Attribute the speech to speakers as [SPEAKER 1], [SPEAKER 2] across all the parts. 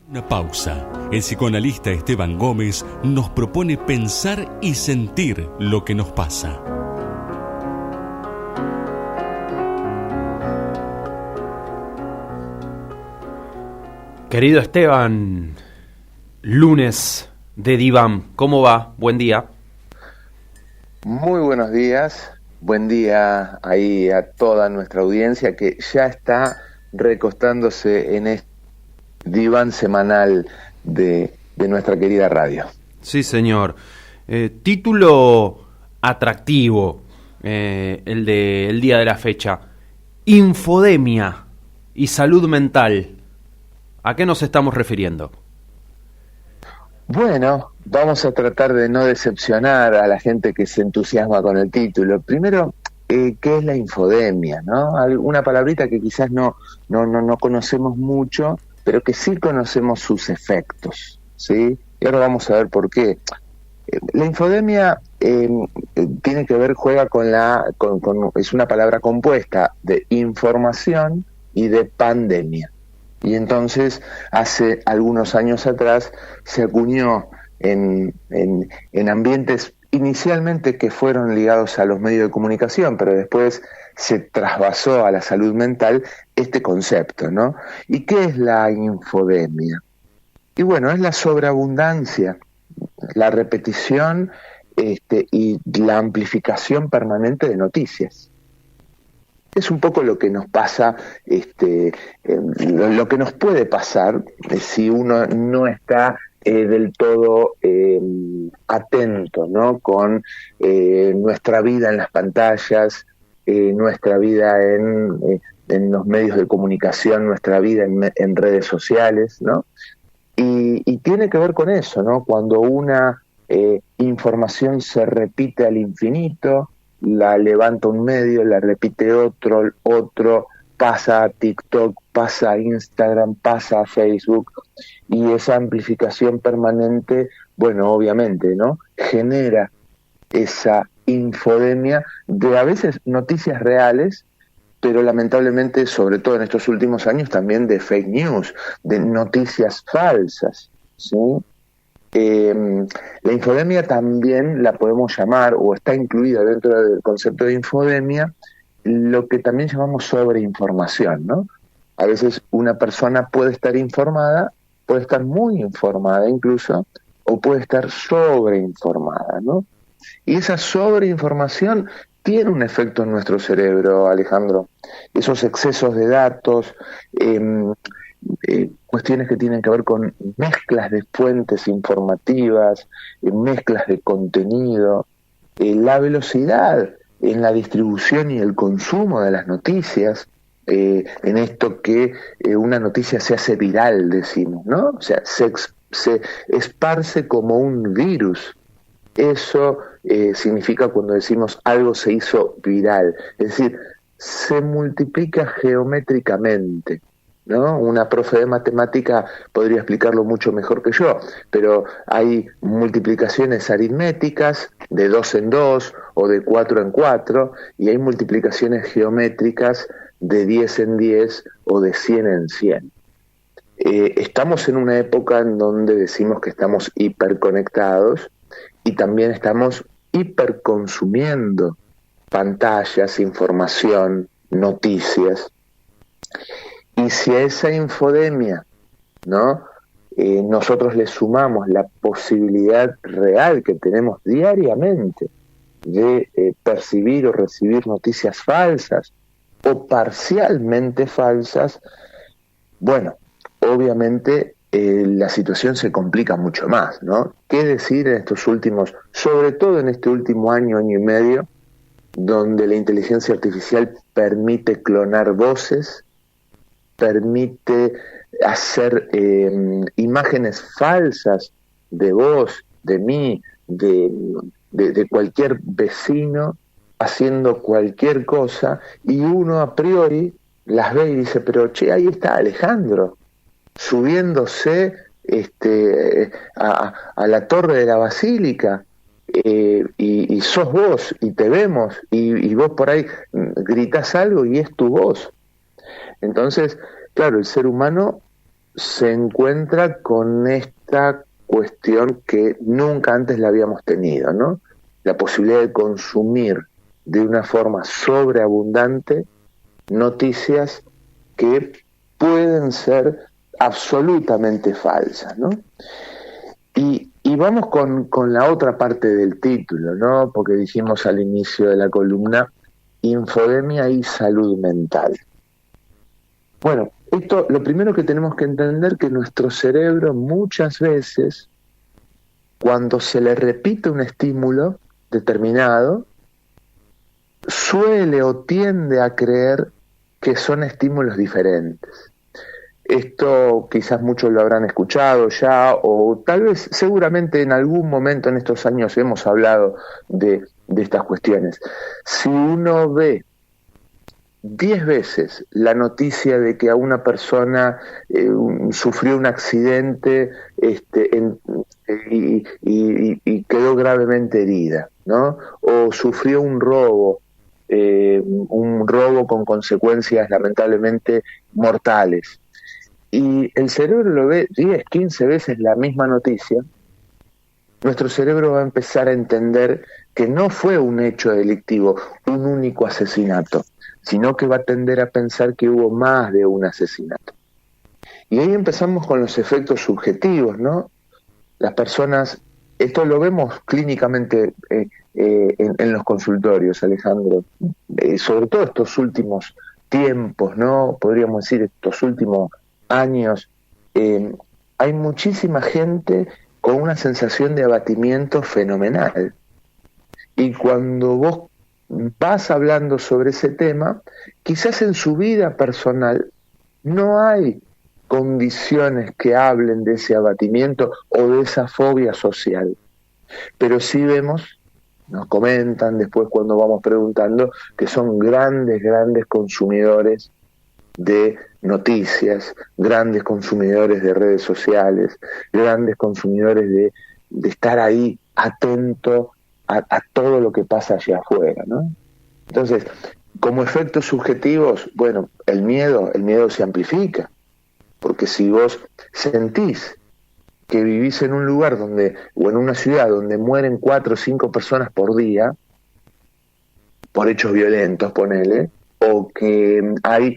[SPEAKER 1] Una pausa. El psicoanalista Esteban Gómez nos propone pensar y sentir lo que nos pasa.
[SPEAKER 2] Querido Esteban, lunes de Diván, ¿cómo va? Buen día.
[SPEAKER 3] Muy buenos días, buen día ahí a toda nuestra audiencia que ya está recostándose en este diván semanal de nuestra querida radio.
[SPEAKER 2] Sí, señor. Título atractivo, el día de la fecha. Infodemia y salud mental. ¿A qué nos estamos refiriendo?
[SPEAKER 3] Bueno, vamos a tratar de no decepcionar a la gente que se entusiasma con el título. Primero, ¿qué es la infodemia, no? Una palabrita que quizás no conocemos mucho, pero que sí conocemos sus efectos, ¿sí? Y ahora vamos a ver por qué. La infodemia tiene que ver, juega con es una palabra compuesta de información y de pandemia. Y entonces, hace algunos años atrás, se acuñó en ambientes inicialmente que fueron ligados a los medios de comunicación, pero después se trasvasó a la salud mental este concepto, ¿no? ¿Y qué es la infodemia? Y bueno, es la sobreabundancia, la repetición y la amplificación permanente de noticias. Es un poco lo que nos pasa, lo que nos puede pasar si uno no está del todo atento, ¿no? Con nuestra vida en las pantallas, nuestra vida en los medios de comunicación, nuestra vida en redes sociales, ¿no? Y tiene que ver con eso, ¿no? Cuando una información se repite al infinito, la levanta un medio, la repite otro, pasa a TikTok, pasa a Instagram, pasa a Facebook, y esa amplificación permanente, bueno, obviamente, ¿no? Genera esa infodemia de a veces noticias reales, pero lamentablemente, sobre todo en estos últimos años, también de fake news, de noticias falsas, ¿sí? La infodemia también la podemos llamar, o está incluida dentro del concepto de infodemia, lo que también llamamos sobreinformación, ¿no? A veces una persona puede estar informada, puede estar muy informada incluso, o puede estar sobreinformada, ¿no? Y esa sobreinformación tiene un efecto en nuestro cerebro, Alejandro. Esos excesos de datos, cuestiones que tienen que ver con mezclas de fuentes informativas, mezclas de contenido, la velocidad en la distribución y el consumo de las noticias, en esto que una noticia se hace viral, decimos, ¿no? O sea, se esparce como un virus. Eso significa cuando decimos algo se hizo viral, es decir, se multiplica geométricamente, ¿no? Una profe de matemática podría explicarlo mucho mejor que yo, pero hay multiplicaciones aritméticas de 2 en 2 o de 4 en 4, y hay multiplicaciones geométricas de 10 en 10 o de 100 en 100. Estamos en una época en donde decimos que estamos hiperconectados y también estamos hiperconsumiendo pantallas, información, noticias. Y si a esa infodemia, ¿no? Nosotros le sumamos la posibilidad real que tenemos diariamente de percibir o recibir noticias falsas o parcialmente falsas, bueno, obviamente la situación se complica mucho más, ¿no? ¿Qué decir en estos últimos, sobre todo en este último año y medio, donde la inteligencia artificial permite clonar voces, permite hacer imágenes falsas de vos, de mí, de cualquier vecino, haciendo cualquier cosa, y uno a priori las ve y dice, pero che, ahí está Alejandro, subiéndose a la torre de la basílica, y sos vos, y te vemos, y vos por ahí gritás algo y es tu voz. Entonces, claro, el ser humano se encuentra con esta cuestión que nunca antes la habíamos tenido, ¿no? La posibilidad de consumir de una forma sobreabundante noticias que pueden ser absolutamente falsas, ¿no? Y vamos con la otra parte del título, ¿no? Porque dijimos al inicio de la columna, infodemia y salud mental. Bueno, esto, lo primero que tenemos que entender que nuestro cerebro muchas veces, cuando se le repite un estímulo determinado, suele o tiende a creer que son estímulos diferentes. Esto quizás muchos lo habrán escuchado ya, o tal vez seguramente en algún momento en estos años hemos hablado de estas cuestiones. Si uno ve 10 veces la noticia de que a una persona sufrió un accidente y quedó gravemente herida, ¿no? O sufrió un robo con consecuencias lamentablemente mortales, y el cerebro lo ve 10, 15 veces la misma noticia, nuestro cerebro va a empezar a entender que no fue un hecho delictivo, un único asesinato, sino que va a tender a pensar que hubo más de un asesinato. Y ahí empezamos con los efectos subjetivos, Las personas, esto lo vemos clínicamente en los consultorios, Alejandro, sobre todo estos últimos tiempos, ¿no? Podríamos decir estos últimos años, hay muchísima gente con una sensación de abatimiento fenomenal. Y cuando vos vas hablando sobre ese tema, quizás en su vida personal no hay condiciones que hablen de ese abatimiento o de esa fobia social. Pero sí vemos, nos comentan después cuando vamos preguntando, que son grandes consumidores de noticias, grandes consumidores de redes sociales, grandes consumidores de estar ahí atento a todo lo que pasa allá afuera, ¿no? Entonces, como efectos subjetivos, bueno, el miedo se amplifica, porque si vos sentís que vivís en un lugar donde, o en una ciudad donde mueren 4 o 5 personas por día, por hechos violentos, ponele, o que hay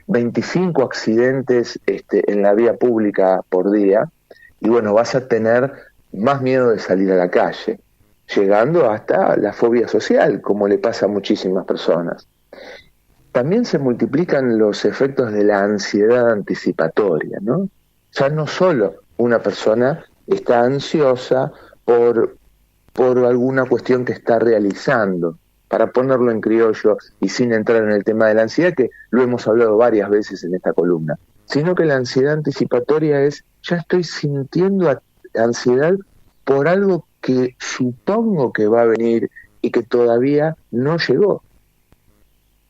[SPEAKER 3] 25 accidentes en la vía pública por día, y bueno, vas a tener más miedo de salir a la calle, llegando hasta la fobia social, como le pasa a muchísimas personas. También se multiplican los efectos de la ansiedad anticipatoria, ¿no? Ya no solo una persona está ansiosa por alguna cuestión que está realizando, para ponerlo en criollo y sin entrar en el tema de la ansiedad, que lo hemos hablado varias veces en esta columna, sino que la ansiedad anticipatoria es, ya estoy sintiendo ansiedad por algo que supongo que va a venir y que todavía no llegó.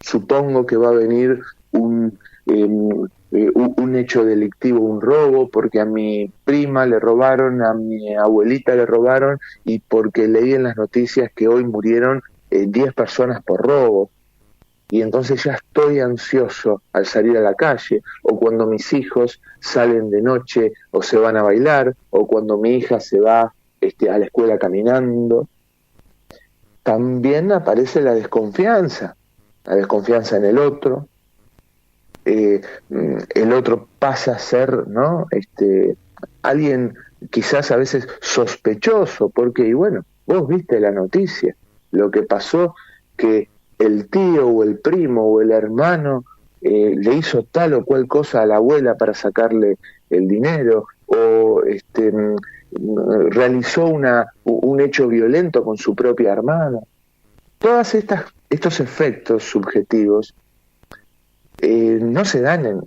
[SPEAKER 3] Supongo que va a venir un hecho delictivo, un robo, porque a mi prima le robaron, a mi abuelita le robaron, y porque leí en las noticias que hoy murieron 10 personas por robo, y entonces ya estoy ansioso al salir a la calle, o cuando mis hijos salen de noche o se van a bailar, o cuando mi hija se va a la escuela caminando. También aparece la desconfianza en el otro. El otro pasa a ser, ¿no? Alguien quizás a veces sospechoso, porque, y bueno, vos viste la noticia, lo que pasó, que el tío o el primo o el hermano le hizo tal o cual cosa a la abuela para sacarle el dinero, o realizó un hecho violento con su propia hermana. Todos estos efectos subjetivos no se dan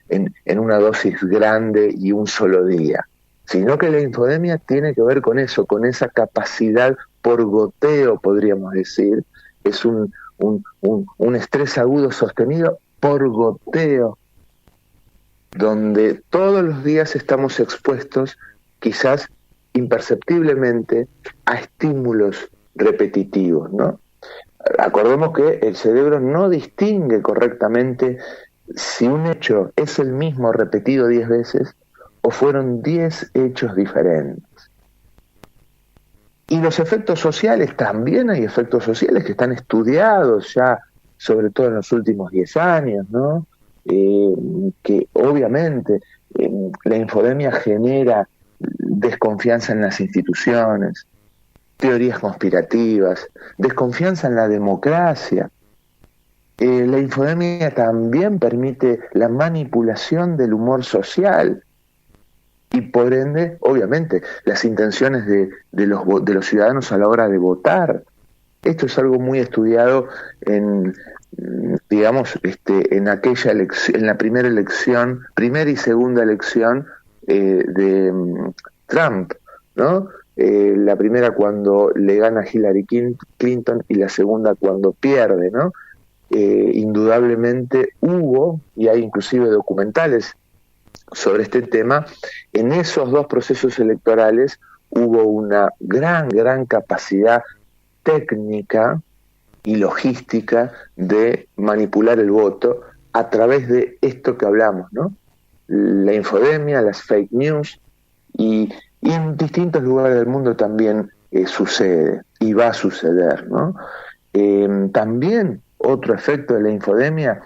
[SPEAKER 3] en una dosis grande y un solo día, sino que la infodemia tiene que ver con eso, con esa capacidad por goteo, podríamos decir. Es un estrés agudo sostenido por goteo, donde todos los días estamos expuestos, quizás imperceptiblemente, a estímulos repetitivos, ¿no? Acordemos que el cerebro no distingue correctamente si un hecho es el mismo repetido 10 veces o fueron 10 hechos diferentes. Y los efectos sociales, también hay efectos sociales que están estudiados ya, sobre todo en los últimos 10 años, ¿no? Que obviamente la infodemia genera desconfianza en las instituciones, teorías conspirativas, desconfianza en la democracia. La infodemia también permite la manipulación del humor social y por ende, obviamente, las intenciones de los ciudadanos a la hora de votar. Esto es algo muy estudiado en, digamos, en aquella elección, en la primera y segunda elección de Trump, ¿no? La primera cuando le gana Hillary Clinton y la segunda cuando pierde, ¿no? Indudablemente hubo, y hay inclusive documentales sobre este tema, en esos dos procesos electorales hubo una gran capacidad técnica y logística de manipular el voto a través de esto que hablamos, ¿no? La infodemia, las fake news, y en distintos lugares del mundo también sucede y va a suceder, ¿no? También otro efecto de la infodemia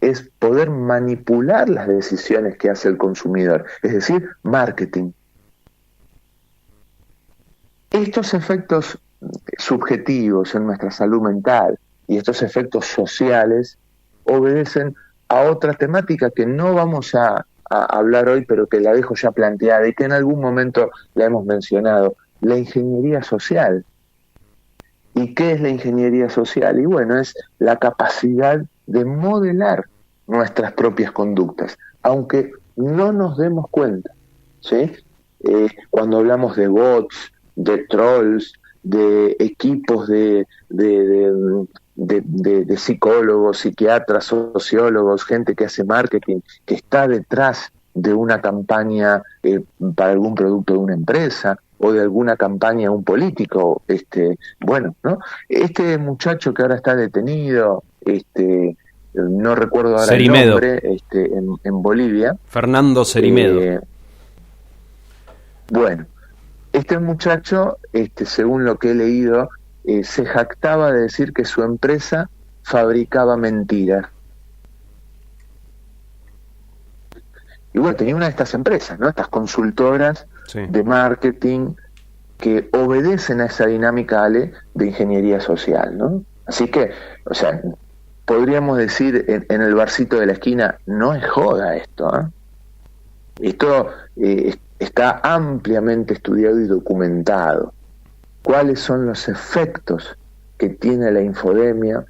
[SPEAKER 3] es poder manipular las decisiones que hace el consumidor, es decir, marketing. Estos efectos subjetivos en nuestra salud mental y estos efectos sociales obedecen a otra temática que no vamos a hablar hoy, pero que la dejo ya planteada y que en algún momento la hemos mencionado, la ingeniería social. ¿Y qué es la ingeniería social? Y bueno, es la capacidad de modelar nuestras propias conductas, aunque no nos demos cuenta, ¿sí? Cuando hablamos de bots, de trolls, de equipos de psicólogos, psiquiatras, sociólogos, gente que hace marketing, que está detrás de una campaña para algún producto de una empresa o de alguna campaña de un político, bueno, ¿no? Este muchacho que ahora está detenido, no recuerdo ahora
[SPEAKER 2] Cerimedo.
[SPEAKER 3] el nombre, en Bolivia.
[SPEAKER 2] Fernando Cerimedo.
[SPEAKER 3] Bueno, este muchacho, según lo que he leído, se jactaba de decir que su empresa fabricaba mentiras. Y bueno, tenía una de estas empresas, ¿no? Estas consultoras de marketing que obedecen a esa dinámica, Ale, de ingeniería social, ¿no? Así que, o sea, podríamos decir en el barcito de la esquina, no es joda esto, ¿eh? Esto está ampliamente estudiado y documentado. ¿Cuáles son los efectos que tiene la infodemia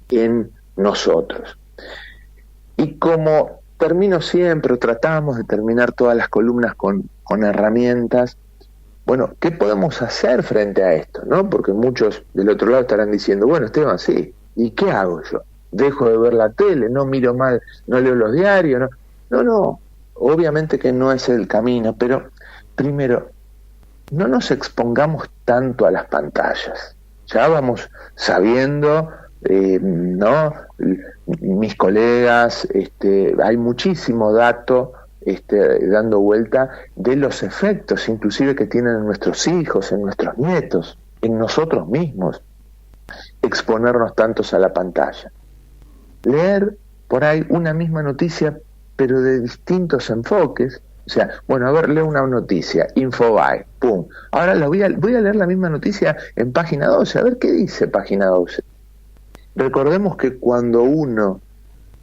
[SPEAKER 3] en nosotros? Y como termino siempre, tratamos de terminar todas las columnas con herramientas. Bueno, ¿qué podemos hacer frente a esto, no? Porque muchos del otro lado estarán diciendo, bueno, Esteban, sí, ¿y qué hago yo? ¿Dejo de ver la tele? ¿No miro mal? ¿No leo los diarios? No, obviamente que no es el camino, pero primero, no nos expongamos tanto a las pantallas. Ya vamos sabiendo, ¿no? Mis colegas, hay muchísimo dato dando vuelta de los efectos, inclusive que tienen en nuestros hijos, en nuestros nietos, en nosotros mismos, exponernos tantos a la pantalla. Leer por ahí una misma noticia, pero de distintos enfoques. O sea, bueno, a ver, leo una noticia, Infobae, pum. Ahora voy a leer la misma noticia en página 12, a ver qué dice página 12. Recordemos que cuando uno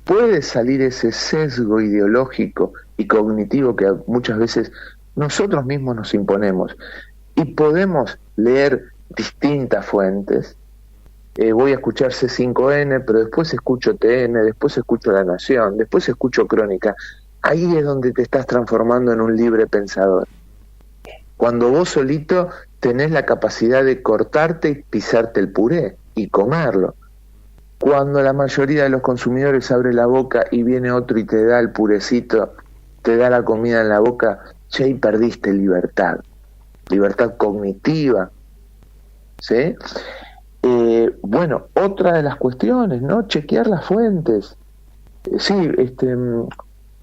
[SPEAKER 3] puede salir ese sesgo ideológico y cognitivo que muchas veces nosotros mismos nos imponemos y podemos leer distintas fuentes, voy a escuchar C5N, pero después escucho TN, después escucho La Nación, después escucho Crónica. Ahí es donde te estás transformando en un libre pensador. Cuando vos solito tenés la capacidad de cortarte y pisarte el puré y comerlo. Cuando la mayoría de los consumidores abre la boca y viene otro y te da el purecito, te da la comida en la boca, ya ahí perdiste libertad cognitiva, ¿sí? Bueno, otra de las cuestiones, ¿no? Chequear las fuentes. sí,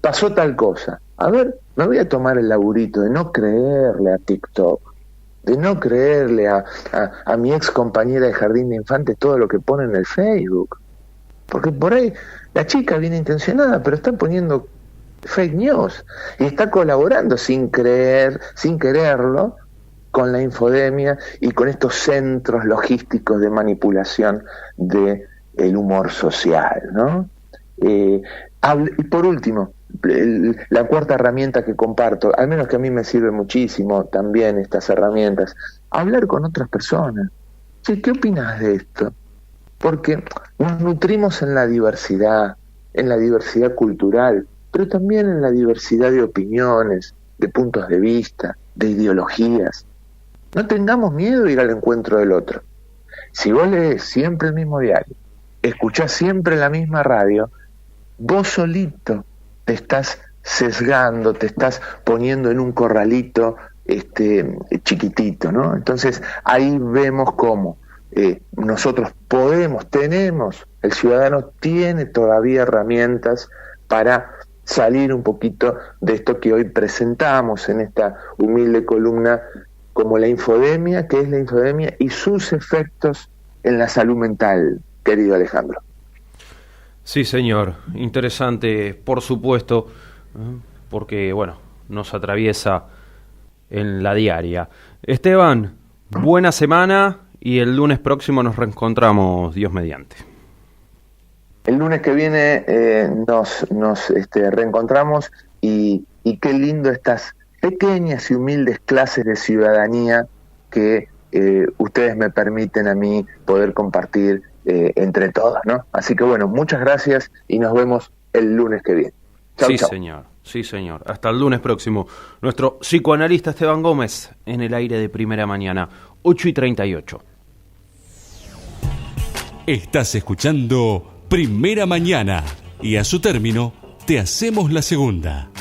[SPEAKER 3] pasó tal cosa. A ver, me voy a tomar el laburito de no creerle a TikTok, de no creerle a mi ex compañera de jardín de infantes todo lo que pone en el Facebook. Porque por ahí la chica viene intencionada, pero está poniendo fake news y está colaborando sin quererlo, con la infodemia y con estos centros logísticos de manipulación de el humor social, ¿no? Y por último, la cuarta herramienta que comparto, al menos que a mí me sirve muchísimo también estas herramientas, hablar con otras personas. Che, ¿qué opinas de esto? Porque nos nutrimos en la diversidad cultural, pero también en la diversidad de opiniones, de puntos de vista, de ideologías. No tengamos miedo de ir al encuentro del otro. Si vos lees siempre el mismo diario, escuchás siempre la misma radio, vos solito te estás sesgando, te estás poniendo en un corralito chiquitito, ¿no? Entonces ahí vemos cómo nosotros tenemos, el ciudadano tiene todavía herramientas para salir un poquito de esto que hoy presentamos en esta humilde columna como la infodemia, que es la infodemia y sus efectos en la salud mental, querido Alejandro.
[SPEAKER 2] Sí, señor, interesante, por supuesto, porque, bueno, nos atraviesa en la diaria. Esteban, buena semana y el lunes próximo nos reencontramos, Dios mediante.
[SPEAKER 3] El lunes que viene nos reencontramos y qué lindo estas pequeñas y humildes clases de ciudadanía que ustedes me permiten a mí poder compartir entre todos, ¿no? Así que bueno, muchas gracias y nos vemos el lunes que viene. Chau,
[SPEAKER 2] sí,
[SPEAKER 3] chau.
[SPEAKER 2] Señor, sí, señor. Hasta el lunes próximo. Nuestro psicoanalista Esteban Gómez en el aire de Primera Mañana, 8:38.
[SPEAKER 1] Estás escuchando Primera Mañana y a su término te hacemos la segunda.